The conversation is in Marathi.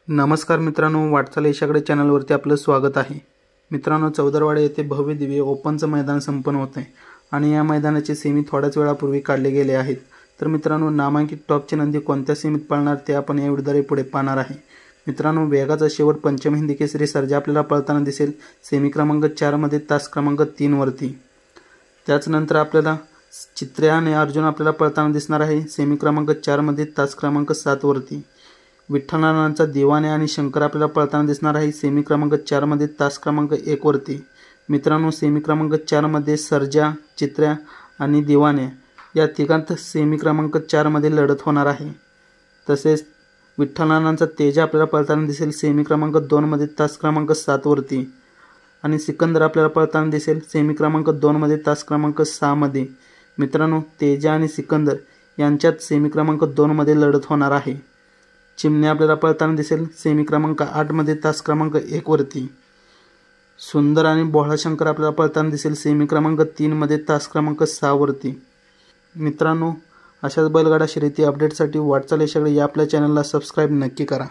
नमस्कार मित्रांनो, वाटचाल यशाकडे चॅनलवरती आपलं स्वागत आहे। मित्रांनो, चौदरवाडा येथे भव्य दिव्य ओपनचं मैदान संपन्न होत आहे आणि या मैदानाचे सेमी थोड्याच वेळापूर्वी काढले गेले आहेत। तर मित्रांनो, नामांकित टॉपचे नंदी कोणत्या सेमीत पळणार ते आपण या व्हिडिओद्वारे पुढे पाहणार आहे। मित्रांनो, वेगाचा शेवट पंचम हिंदी केसरी सर्जा आपल्याला पळताना दिसेल सेमी क्रमांक 4 मध्ये तास क्रमांक 3 वरती। त्याचनंतर आपल्याला चित्र्या आणि अर्जुन आपल्याला पळताना दिसणार आहे सेमी क्रमांक 4 मध्ये तास क्रमांक 7 वरती। विठ्ठलनानांचा दिवाने आणि शंकर आपल्याला पळताना दिसणार आहे सेमी क्रमांक 4 मध्ये तास क्रमांक 1 वरती। मित्रांनो, सेमी क्रमांक 4 मध्ये सर्जा, चित्र्या आणि दिवाने या तिघांत सेमी क्रमांक 4 मध्ये लढत होणार आहे। तसेच विठ्ठलनानांचा तेजा आपल्याला पळताना दिसेल सेमी क्रमांक 2 मध्ये तास क्रमांक 7 वरती आणि सिकंदर आपल्याला पळताना दिसेल सेमी क्रमांक 2 मध्ये तास क्रमांक 6 मध्ये। मित्रांनो, तेजा आणि सिकंदर यांच्यात सेमी क्रमांक 2 मध्ये लढत होणार आहे। चिमणे आपल्याला पळताना दिसेल सेमी क्रमांक 8 मध्ये तास क्रमांक 1 वरती। सुंदर आणि बोळा शंकर आपल्याला पळताना दिसेल सेमी क्रमांक 3 मध्ये तास क्रमांक 6 वरती। मित्रांनो, अशाच बैलगाडा शर्यती अपडेटसाठी वाटचाल यशाकडे या आपल्या चॅनलला सबस्क्राइब नक्की करा।